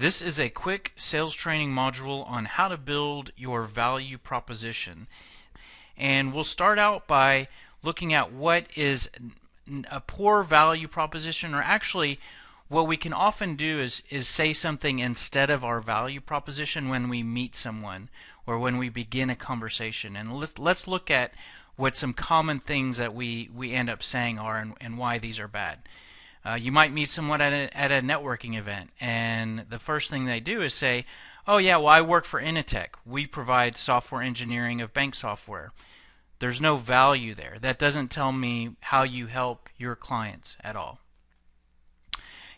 This is a quick sales training module on how to build your value proposition. And we'll start out by looking at what is a poor value proposition, or actually what we can often do is say something instead of our value proposition when we meet someone or when we begin a conversation. And let's look at what some common things that we end up saying are and why these are bad. You might meet someone at a networking event, and the first thing they do is say, "Oh yeah, well I work for Initech. We provide software engineering of bank software." There's no value there. That doesn't tell me how you help your clients at all.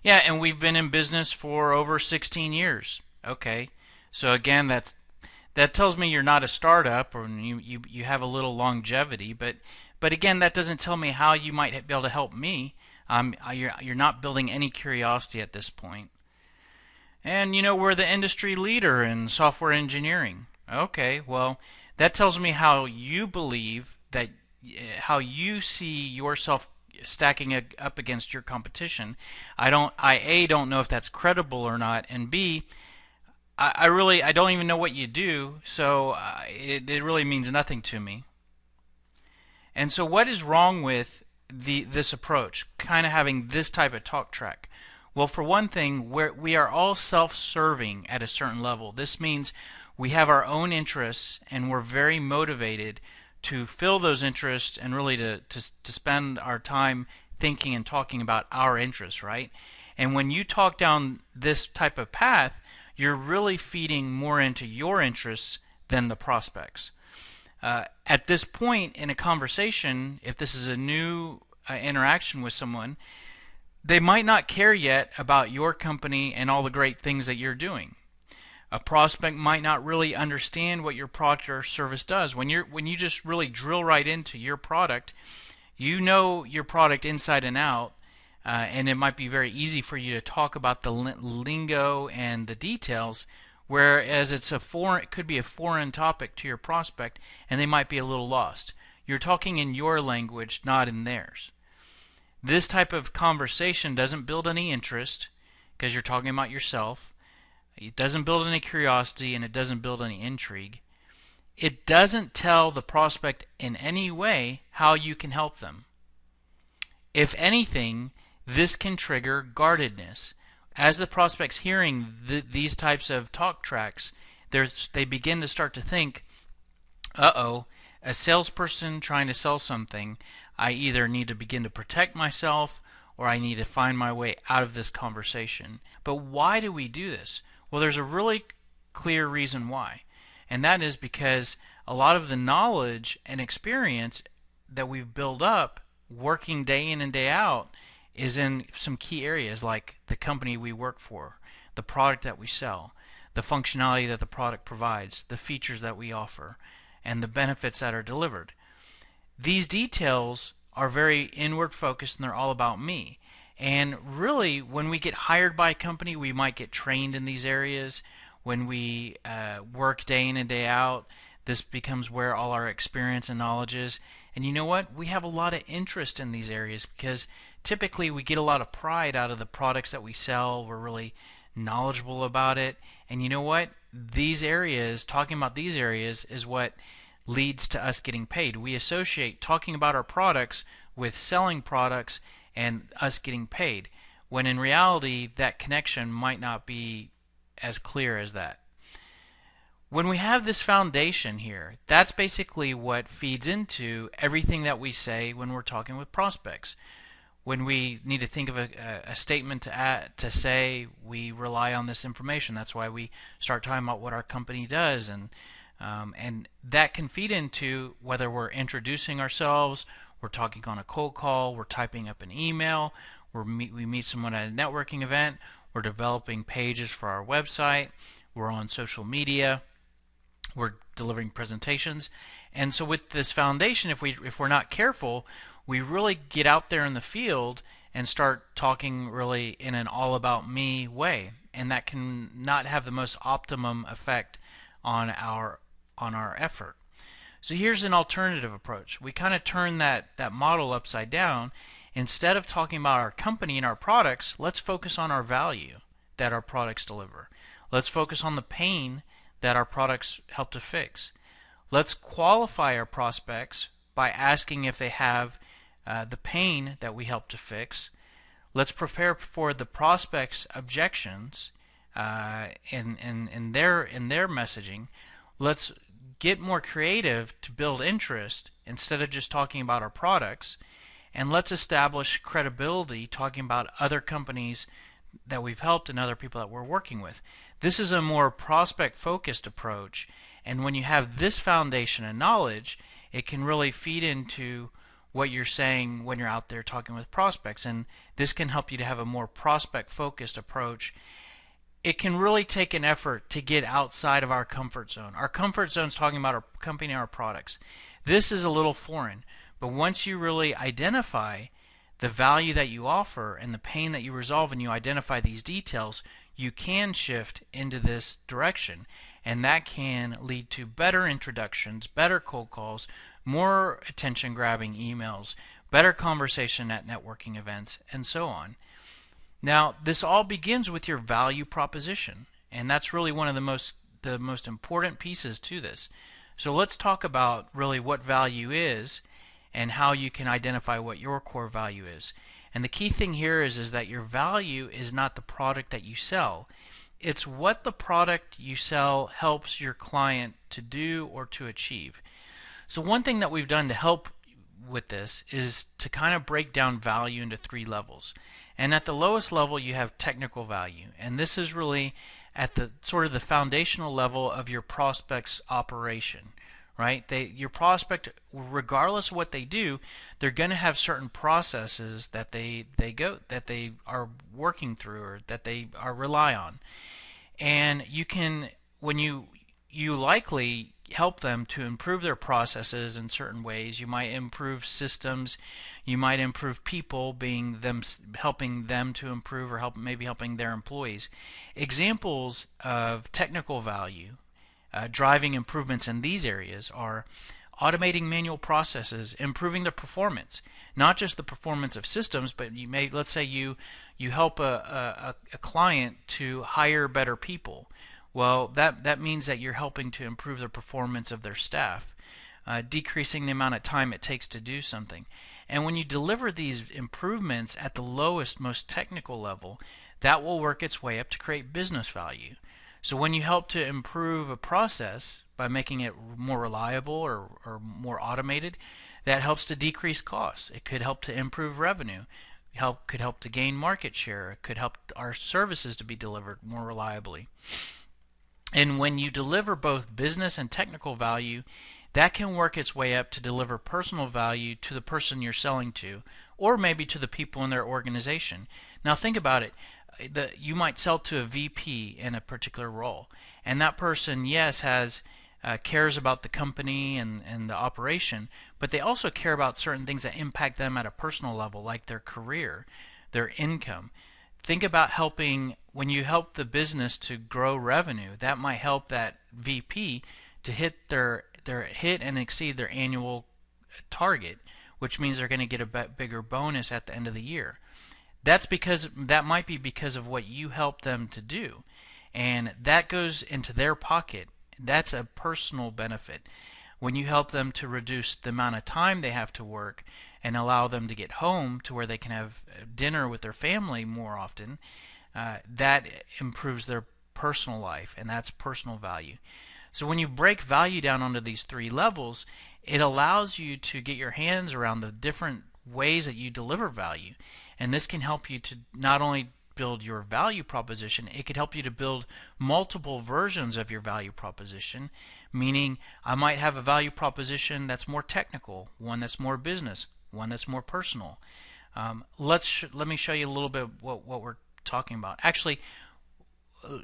Yeah, and we've been in business for over 16 years. Okay, so again, that tells me you're not a startup, or you have a little longevity. But again, that doesn't tell me how you might be able to help me. You're not building any curiosity at this point. And we're the industry leader in software engineering. Okay, well, that tells me how you believe that, how you see yourself stacking up against your competition. I don't know if that's credible or not, and B, I don't even know what you do, so it really means nothing to me. And so what is wrong with this approach, kind of having this type of talk track? Well, for one thing, we are all self-serving at a certain level. This means we have our own interests, and we're very motivated to fill those interests and really to spend our time thinking and talking about our interests, right? And when you talk down this type of path, you're really feeding more into your interests than the prospects. At this point in a conversation, if this is a new interaction with someone, they might not care yet about your company and all the great things that you're doing. A prospect might not really understand what your product or service does. When you just really drill right into your product, you know your product inside and out, and it might be very easy for you to talk about the lingo and the details, whereas it could be a foreign topic to your prospect, and they might be a little lost. You're talking in your language, not in theirs. This type of conversation doesn't build any interest because you're talking about yourself. It doesn't build any curiosity, and it doesn't build any intrigue. It doesn't tell the prospect in any way how you can help them. If anything, this can trigger guardedness. As the prospect's hearing these types of talk tracks, they begin to start to think, uh-oh, a salesperson trying to sell something, I either need to begin to protect myself or I need to find my way out of this conversation. But why do we do this? Well, there's a really clear reason why. And that is because a lot of the knowledge and experience that we've built up working day in and day out is in some key areas, like the company we work for, the product that we sell, the functionality that the product provides, the features that we offer, and the benefits that are delivered. These details are very inward focused, and they're all about me. And really, when we get hired by a company, we might get trained in these areas. When we work day in and day out, this becomes where all our experience and knowledge is. And you know what? We have a lot of interest in these areas because typically we get a lot of pride out of the products that we sell. We're really knowledgeable about it. And you know what? These areas, talking about these areas, is what leads to us getting paid. We associate talking about our products with selling products and us getting paid, when in reality that connection might not be as clear as that. When we have this foundation here, that's basically what feeds into everything that we say when we're talking with prospects. When we need to think of a statement to say, we rely on this information. That's why we start talking about what our company does, and that can feed into whether we're introducing ourselves, we're talking on a cold call, we're typing up an email, we meet someone at a networking event, we're developing pages for our website, we're on social media, we're delivering presentations. And so with this foundation, if we're not careful, we really get out there in the field and start talking really in an all about me way, and that can not have the most optimum effect on our effort. So here's an alternative approach. We kind of turn that model upside down. Instead of talking about our company and our products, let's focus on our value. that our products deliver. Let's focus on the pain that our products help to fix. Let's qualify our prospects by asking if they have the pain that we help to fix. Let's prepare for the prospect's objections in their messaging. Let's get more creative to build interest instead of just talking about our products. And let's establish credibility talking about other companies that we've helped and other people that we're working with. This is a more prospect-focused approach, and when you have this foundation and knowledge, it can really feed into what you're saying when you're out there talking with prospects, and this can help you to have a more prospect-focused approach. It can really take an effort to get outside of our comfort zone. Our comfort zone is talking about our company and our products. This is a little foreign, but once you really identify the value that you offer and the pain that you resolve, and you identify these details, you can shift into this direction, and that can lead to better introductions, better cold calls, more attention-grabbing emails, better conversation at networking events, and so on. Now, this all begins with your value proposition, and that's really one of the most important pieces to this. So let's talk about really what value is and how you can identify what your core value is. And the key thing here is that your value is not the product that you sell. It's what the product you sell helps your client to do or to achieve. So one thing that we've done to help with this is to kind of break down value into 3 levels. And at the lowest level you have technical value, and this is really at the sort of the foundational level of your prospect's operation. Right? Your prospect, regardless of what they do, they're going to have certain processes that they are working through or that they rely on. And you can, when you likely help them to improve their processes in certain ways. You might improve systems, you might improve people, being them helping them to improve, or maybe helping their employees. Examples of technical value driving improvements in these areas are automating manual processes, improving the performance, not just the performance of systems, but let's say you help a client to hire better people. Well, that means that you're helping to improve the performance of their staff, decreasing the amount of time it takes to do something. And when you deliver these improvements at the lowest, most technical level, that will work its way up to create business value. So when you help to improve a process by making it more reliable or more automated, that helps to decrease costs. It could help to improve revenue. Could help to gain market share. It could help our services to be delivered more reliably. And when you deliver both business and technical value, that can work its way up to deliver personal value to the person you're selling to, or maybe to the people in their organization. Now think about it. You might sell to a VP in a particular role, and that person, yes, cares about the company and the operation, but they also care about certain things that impact them at a personal level, like their career, their income. Think about when you help the business to grow revenue, that might help that VP to hit hit and exceed their annual target, which means they're going to get a bigger bonus at the end of the year. That might be because of what you help them to do, and that goes into their pocket. That's a personal benefit. When you help them to reduce the amount of time they have to work and allow them to get home to where they can have dinner with their family more often, that improves their personal life, and that's personal value. So when you break value down onto these 3 levels, it allows you to get your hands around the different ways that you deliver value. And this can help you to not only build your value proposition, it could help you to build multiple versions of your value proposition, meaning I might have a value proposition that's more technical, one that's more business, one that's more personal. Let me show you a little bit what we're talking about. Actually,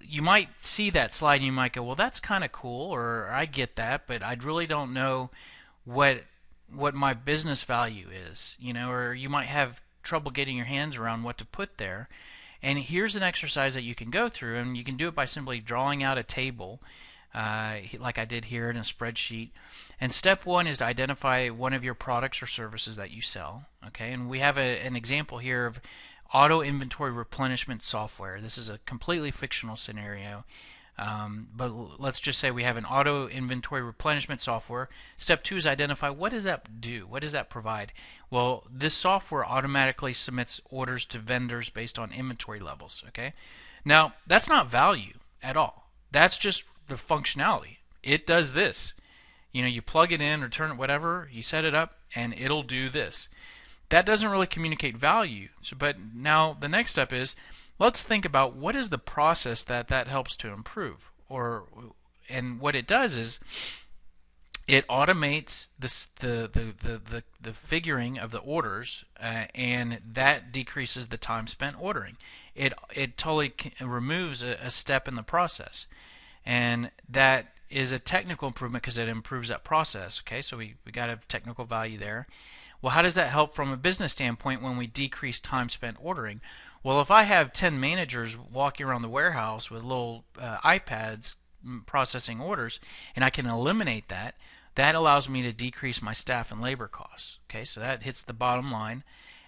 you might see that slide and you might go, well, that's kind of cool, or I get that, but I really don't know what my business value is, or you might have trouble getting your hands around what to put there. And here's an exercise that you can go through, and you can do it by simply drawing out a table like I did here in a spreadsheet. And step 1 is to identify one of your products or services that you sell. Okay, and we have an example here of auto inventory replenishment software. This is a completely fictional scenario. But let's just say we have an auto inventory replenishment software. Step 2 is identify what does that do? What does that provide? Well, this software automatically submits orders to vendors based on inventory levels. Okay, now that's not value at all. That's just the functionality. It does this. You plug it in or turn it, whatever, you set it up, and it'll do this. That doesn't really communicate value. But now the next step is, let's think about what is the process that helps to improve. And what it does is it automates the figuring of the orders, and that decreases the time spent ordering. It totally removes a step in the process, and that is a technical improvement because it improves that process. Okay, so we got a technical value there. Well, how does that help from a business standpoint when we decrease time spent ordering? Well, if I have 10 managers walking around the warehouse with little iPads processing orders, and I can eliminate that, that allows me to decrease my staff and labor costs. Okay, so that hits the bottom line.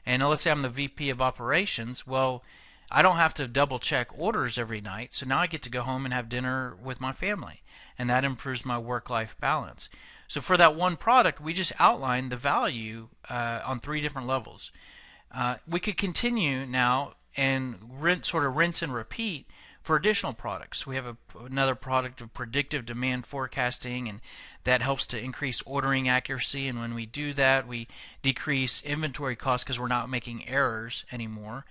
And let's say I'm the VP of operations. Well, I don't have to double check orders every night, so now I get to go home and have dinner with my family, and that improves my work-life balance. So for that one product, we just outlined the value on 3 different levels. We could continue now and sort of rinse and repeat for additional products. We have another product of predictive demand forecasting, and that helps to increase ordering accuracy, and when we do that, we decrease inventory costs because we're not making errors anymore,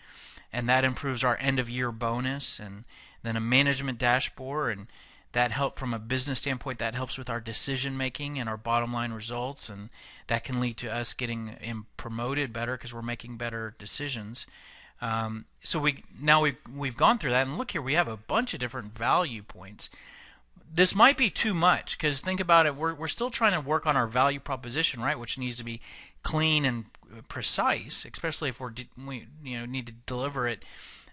and that improves our end-of-year bonus. And then a management dashboard, and that help from a business standpoint, that helps with our decision making and our bottom line results, and that can lead to us getting promoted better because we're making better decisions. So we've gone through that, and look here, we have a bunch of different value points. This might be too much because think about it, we're still trying to work on our value proposition, right, which needs to be clean and precise, especially if we need to deliver it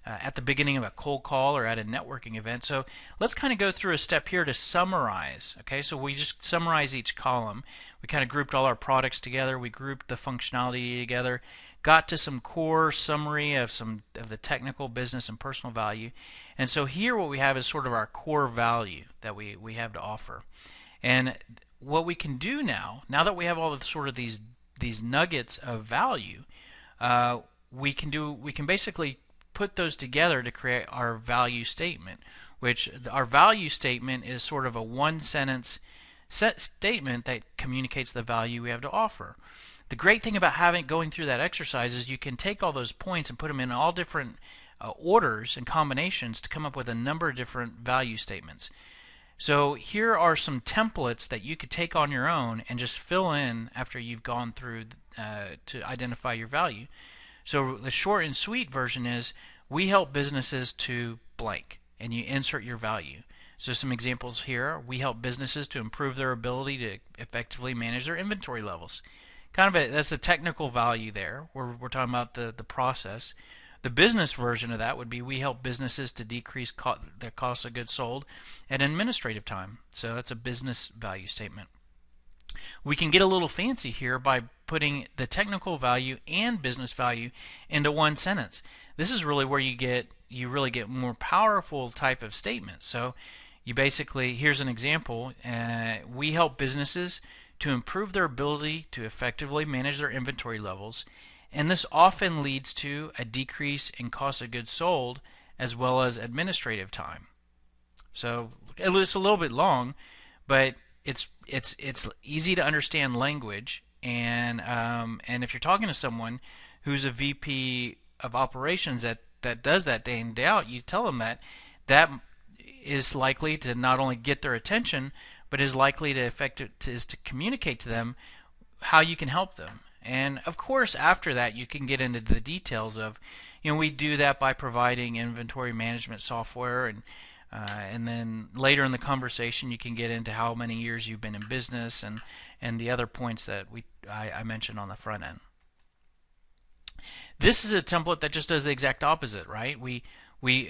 at the beginning of a cold call or at a networking event. So let's kind of go through a step here to summarize. Okay, so we just summarize each column. We kind of grouped all our products together. We grouped the functionality together. Got to some core summary of some of the technical, business, and personal value. And so here what we have is sort of our core value that we have to offer. And what we can do now that we have all of sort of these nuggets of value, we can basically put those together to create our value statement, which our value statement is sort of a one-sentence set statement that communicates the value we have to offer. The great thing about going through that exercise is you can take all those points and put them in all different orders and combinations to come up with a number of different value statements. So here are some templates that you could take on your own and just fill in after you've gone through to identify your value. So the short and sweet version is, we help businesses to blank, and you insert your value. So some examples here: we help businesses to improve their ability to effectively manage their inventory levels. That's a technical value there. We're talking about the process. The business version of that would be, we help businesses to decrease their cost of goods sold and administrative time. So that's a business value statement. We can get a little fancy here by putting the technical value and business value into one sentence. This is really where you really get more powerful type of statements. So you basically, here's an example: we help businesses to improve their ability to effectively manage their inventory levels, and this often leads to a decrease in cost of goods sold as well as administrative time. So it's a little bit long, but it's easy to understand language, and if you're talking to someone who's a VP of operations that does that day in, day out, you tell them that is likely to not only get their attention, but is likely to communicate to them how you can help them. And of course, after that, you can get into the details of, we do that by providing inventory management software, and then later in the conversation, you can get into how many years you've been in business and the other points that I mentioned on the front end. This is a template that just does the exact opposite, right? We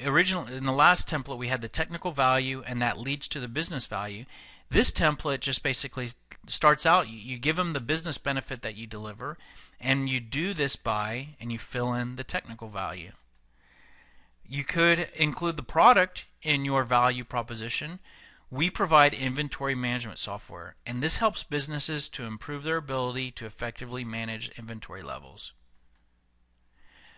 originally, in the last template, we had the technical value, and that leads to the business value. This template just basically starts out, you give them the business benefit that you deliver, and you do this by, and you fill in the technical value. You could include the product in your value proposition. We provide inventory management software, and this helps businesses to improve their ability to effectively manage inventory levels.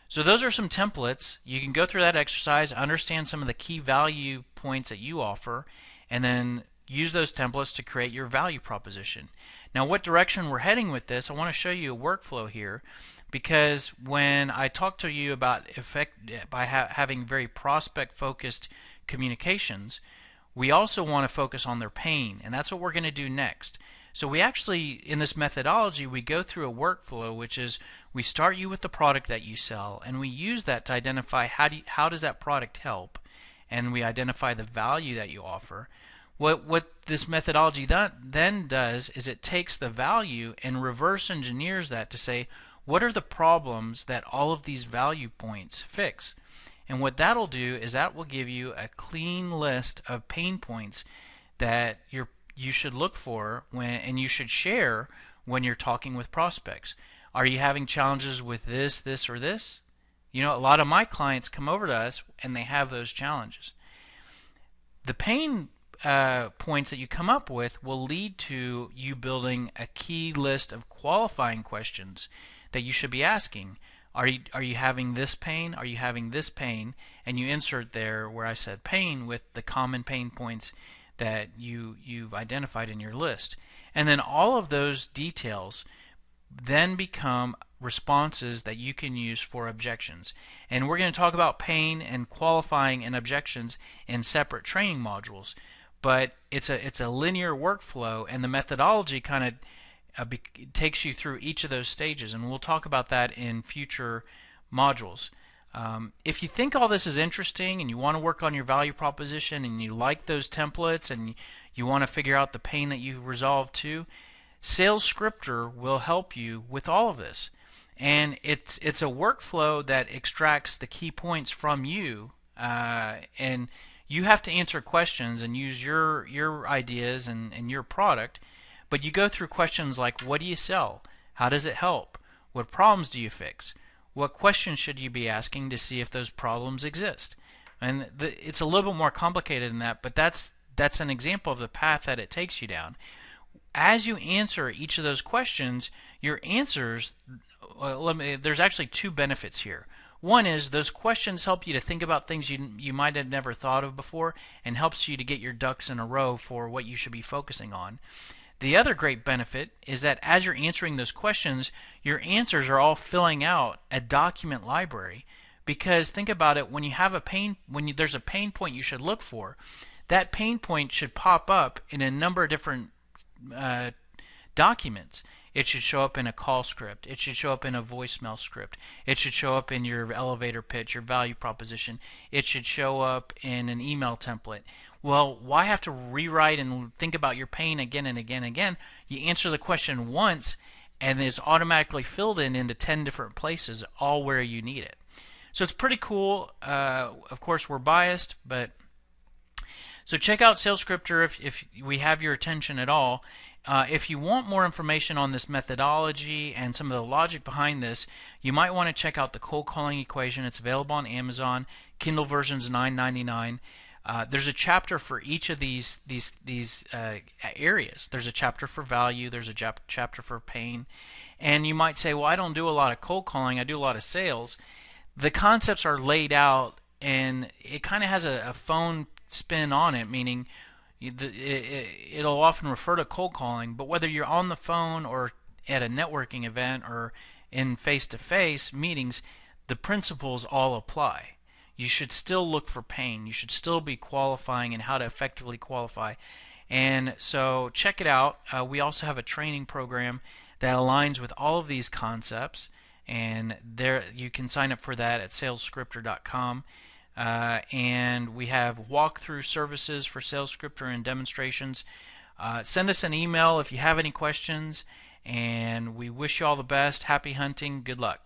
So those are some templates. You can go through that exercise, understand some of the key value points that you offer, and then use those templates to create your value proposition. Now, what direction we're heading with this, I want to show you a workflow here, because when I talk to you about having very prospect-focused communications, we also want to focus on their pain, and that's what we're going to do next. So we actually, in this methodology, we go through a workflow, which is we start you with the product that you sell, and we use that to identify how does that product help, and we identify the value that you offer. What this methodology then does is it takes the value and reverse engineers that to say, what are the problems that all of these value points fix? And what that'll do is that will give you a clean list of pain points that you should look for and you should share when you're talking with prospects. Are you having challenges with this, or this? You know, a lot of my clients come over to us and they have those challenges. The pain points that you come up with will lead to you building a key list of qualifying questions that you should be asking. Are you having this pain? Are you having this pain? And you insert there where I said pain with the common pain points that you've identified in your list. And then all of those details then become responses that you can use for objections. And we're going to talk about pain and qualifying and objections in separate training modules. But it's a linear workflow, and the methodology kind of takes you through each of those stages, and we'll talk about that in future modules. If you think all this is interesting and you want to work on your value proposition and you like those templates and you want to figure out the pain that you resolve too, SalesScripter will help you with all of this. And it's a workflow that extracts the key points from you, and you have to answer questions and use your ideas and your product. But you go through questions like, what do you sell? How does it help? What problems do you fix? What questions should you be asking to see if those problems exist? And it's a little bit more complicated than that, but that's an example of the path that it takes you down. As you answer each of those questions, your answers, there's actually two benefits here. One is those questions help you to think about things you might have never thought of before, and helps you to get your ducks in a row for what you should be focusing on. The other great benefit is that as you're answering those questions, your answers are all filling out a document library. Because think about it, when you have there's a pain point you should look for, that pain point should pop up in a number of different documents. It should show up in a call script. It should show up in a voicemail script. It should show up in your elevator pitch, your value proposition. It should show up in an email template. Well, why have to rewrite and think about your pain again and again and again? You answer the question once, and it's automatically filled into 10 different places, all where you need it. So it's pretty cool. Of course, we're biased, but so check out SalesScripter if we have your attention at all. If you want more information on this methodology and some of the logic behind this, you might want to check out the cold calling equation. It's available on Amazon. Kindle version's $9.99. There's a chapter for each of these areas. There's a chapter for value. There's a chapter for pain. And you might say, well, I don't do a lot of cold calling. I do a lot of sales. The concepts are laid out, and it kind of has a phone spin on it, meaning it'll often refer to cold calling, but whether you're on the phone or at a networking event or in face-to-face meetings, the principles all apply. You should still look for pain. You should still be qualifying and how to effectively qualify. And so check it out. We also have a training program that aligns with all of these concepts, and there you can sign up for that at salesscripter.com. And we have walkthrough services for SalesScripter and demonstrations. Send us an email if you have any questions, and we wish you all the best. Happy hunting. Good luck.